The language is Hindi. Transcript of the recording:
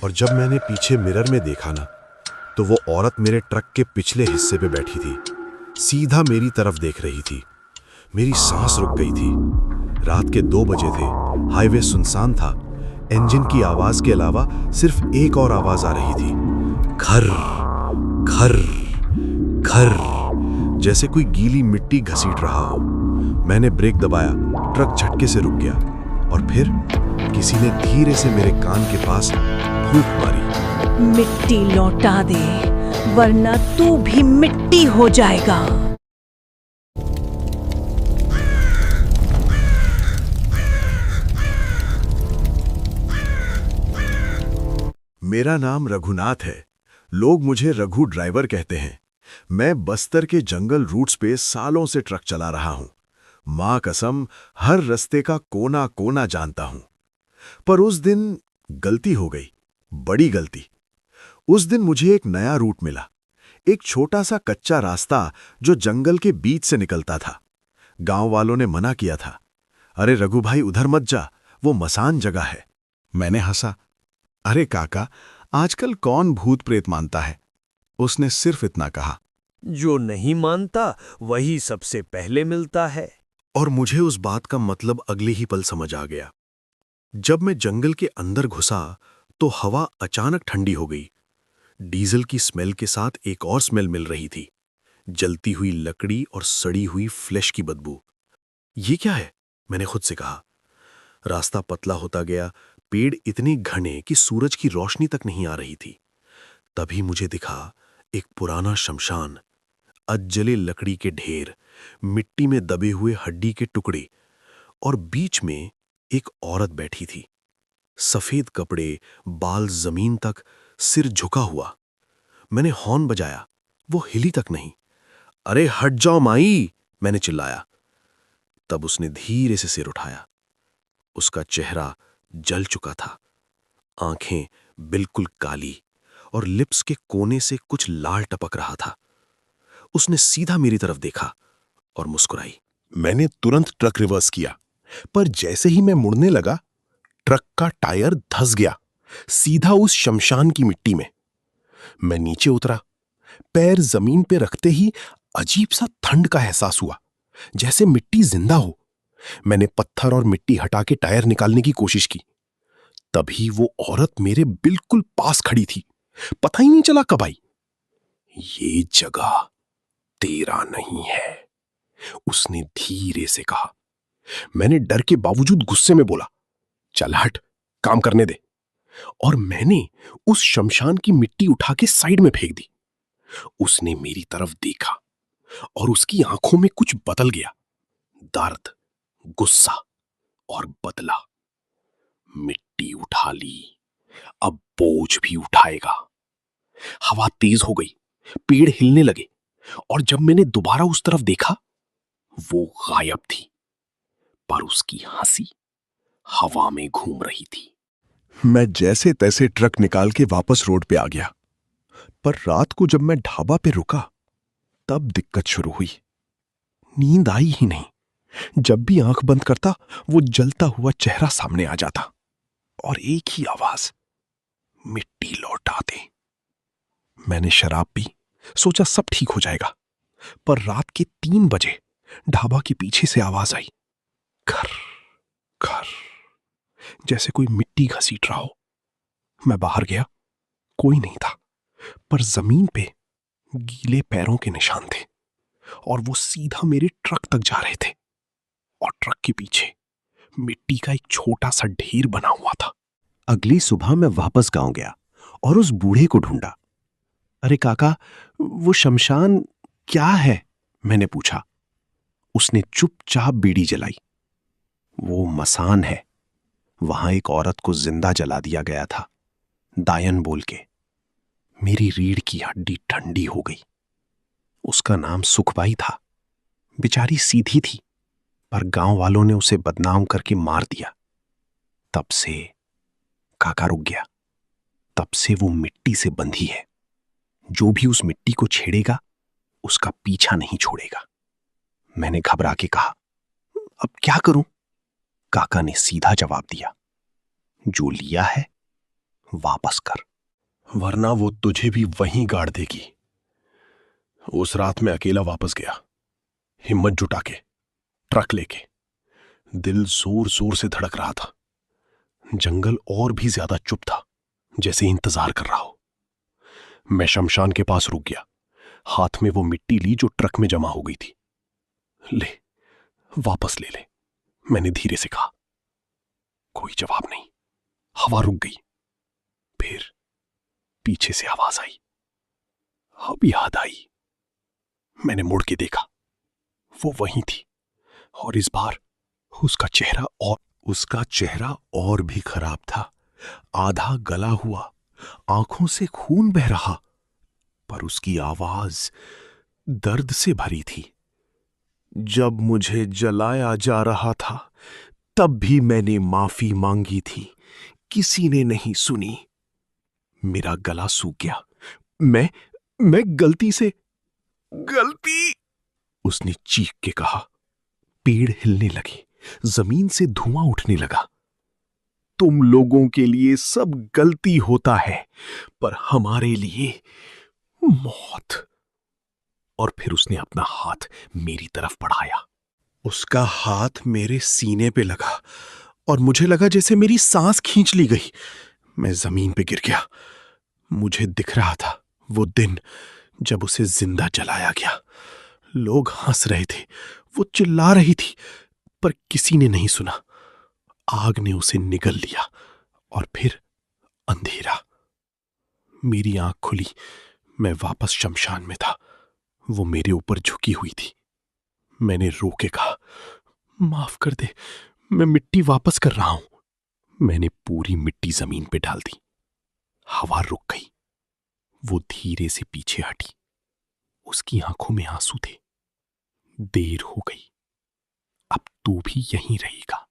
और जब मैंने पीछे मिरर में देखा ना, तो वो औरत मेरे ट्रक के पिछले हिस्से पे बैठी थी, सीधा मेरी तरफ देख रही थी। मेरी सांस रुक गई थी। रात के 2 बजे थे, हाईवे सुनसान था। इंजन की आवाज के अलावा सिर्फ एक और आवाज आ रही थी, खर खर खर, जैसे कोई गीली मिट्टी घसीट रहा हो। मैंने ब्रेक दबाया, ट्रक झटके से रुक गया और फिर किसी ने धीरे से मेरे कान के पास फूंक मारी, मिट्टी लौटा दे वरना तू भी मिट्टी हो जाएगा। मेरा नाम रघुनाथ है। लोग मुझे रघु ड्राइवर कहते हैं। मैं बस्तर के जंगल रूट्स पे सालों से ट्रक चला रहा हूं। मां कसम, हर रास्ते का कोना कोना जानता हूं। पर उस दिन गलती हो गई, बड़ी गलती। उस दिन मुझे एक नया रूट मिला, एक छोटा सा कच्चा रास्ता जो जंगल के बीच से निकलता था। गांव वालों ने मना किया था, अरे रघु भाई उधर मत जा, वो मसान जगह है। मैंने हंसा, अरे काका, आजकल कौन भूत प्रेत मानता है। उसने सिर्फ इतना कहा, जो नहीं मानता वही सबसे पहले मिलता है। और मुझे उस बात का मतलब अगले ही पल समझ आ गया। जब मैं जंगल के अंदर घुसा तो हवा अचानक ठंडी हो गई। डीजल की स्मेल के साथ एक और स्मेल मिल रही थी, जलती हुई लकड़ी और सड़ी हुई फ्लैश की बदबू। ये क्या है, मैंने खुद से कहा। रास्ता पतला होता गया, पेड़ इतने घने कि सूरज की रोशनी तक नहीं आ रही थी। तभी मुझे दिखा एक पुराना शमशान, अधजले लकड़ी के ढेर, मिट्टी में दबे हुए हड्डी के टुकड़े, और बीच में एक औरत बैठी थी। सफेद कपड़े, बाल जमीन तक, सिर झुका हुआ। मैंने हॉर्न बजाया, वो हिली तक नहीं। अरे हट जाओ माई, मैंने चिल्लाया। तब उसने धीरे से सिर उठाया। उसका चेहरा जल चुका था, आंखें बिल्कुल काली और लिप्स के कोने से कुछ लाल टपक रहा था। उसने सीधा मेरी तरफ देखा और मुस्कुराई। मैंने तुरंत ट्रक रिवर्स किया, पर जैसे ही मैं मुड़ने लगा, ट्रक का टायर धंस गया सीधा उस शमशान की मिट्टी में। मैं नीचे उतरा। पैर जमीन पे रखते ही अजीब सा ठंड का एहसास हुआ, जैसे मिट्टी जिंदा हो। मैंने पत्थर और मिट्टी हटा के टायर निकालने की कोशिश की। तभी वो औरत मेरे बिल्कुल पास खड़ी थी। पता ही नहीं चला कब आई। ये जगह तेरा नहीं है, उसने धीरे से कहा। मैंने डर के बावजूद गुस्से में बोला, चल हट, काम करने दे। और मैंने उस शमशान की मिट्टी उठा के साइड में फेंक दी। उसने मेरी तरफ देखा और उसकी आंखों में कुछ बदल गया, दर्द, गुस्सा और बदला। मिट्टी उठा ली, अब बोझ भी उठाएगा। हवा तेज हो गई, पेड़ हिलने लगे, और जब मैंने दोबारा उस तरफ देखा, वो गायब थी, पर उसकी हंसी हवा में घूम रही थी। मैं जैसे तैसे ट्रक निकाल के वापस रोड पे आ गया। पर रात को जब मैं ढाबा पे रुका, तब दिक्कत शुरू हुई। नींद आई ही नहीं। जब भी आंख बंद करता, वो जलता हुआ चेहरा सामने आ जाता और एक ही आवाज, मिट्टी लौटा दे। मैंने शराब पी, सोचा सब ठीक हो जाएगा। पर रात के 3 बजे ढाबा के पीछे से आवाज आई, घर घर, जैसे कोई मिट्टी घसीट रहा हो। मैं बाहर गया, कोई नहीं था, पर जमीन पे गीले पैरों के निशान थे, और वो सीधा मेरे ट्रक तक जा रहे थे। और ट्रक के पीछे मिट्टी का एक छोटा सा ढेर बना हुआ था। अगली सुबह मैं वापस गांव गया और उस बूढ़े को ढूंढा। अरे काका, वो शमशान क्या है? मैंने पूछा। उसने चुपचाप बीड़ी जलाई। वो मसान है, वहां एक औरत को जिंदा जला दिया गया था, दायन बोल के। मेरी रीढ़ की हड्डी ठंडी हो गई। उसका नाम सुखबाई था। बेचारी सीधी थी, पर गांव वालों ने उसे बदनाम करके मार दिया। तब से काका रुक गया। तब से वो मिट्टी से बंधी है। जो भी उस मिट्टी को छेड़ेगा, उसका पीछा नहीं छोड़ेगा। मैंने घबरा के कहा, अब क्या करूं? काका ने सीधा जवाब दिया, जो लिया है वापस कर। वरना वो तुझे भी वहीं गाड़ देगी। उस रात मैं अकेला वापस गया, हिम्मत जुटा के, ट्रक लेके। दिल जोर जोर से धड़क रहा था। जंगल और भी ज्यादा चुप था, जैसे इंतजार कर रहा हो। मैं शमशान के पास रुक गया, हाथ में वो मिट्टी ली जो ट्रक में जमा हो गई थी। ले, वापस ले ले, मैंने धीरे से कहा। कोई जवाब नहीं। हवा रुक गई। फिर पीछे से आवाज आई। अब याद आई। मैंने मुड़ के देखा, वो वहीं थी, और इस बार उसका चेहरा और भी खराब था। आधा गला हुआ, आंखों से खून बह रहा, पर उसकी आवाज दर्द से भरी थी। जब मुझे जलाया जा रहा था, तब भी मैंने माफी मांगी थी, किसी ने नहीं सुनी। मेरा गला सूख गया। मैं गलती उसने चीख के कहा। पेड़ हिलने लगे, जमीन से धुआं उठने लगा। तुम लोगों के लिए सब गलती होता है, पर हमारे लिए मौत। और फिर उसने अपना हाथ मेरी तरफ बढ़ाया। उसका हाथ मेरे सीने पे लगा और मुझे लगा जैसे मेरी सांस खींच ली गई। मैं जमीन पे गिर गया। मुझे दिख रहा था वो दिन जब उसे जिंदा जलाया गया। लोग हंस रहे थे, वो चिल्ला रही थी, पर किसी ने नहीं सुना। आग ने उसे निगल लिया और फिर अंधेरा। मेरी आंख खुली। मैं वापस शमशान में था। वो मेरे ऊपर झुकी हुई थी। मैंने रो के कहा, माफ कर दे, मैं मिट्टी वापस कर रहा हूं। मैंने पूरी मिट्टी जमीन पे डाल दी। हवा रुक गई। वो धीरे से पीछे हटी। उसकी आंखों में आंसू थे। देर हो गई। अब तू भी यहीं रहेगा।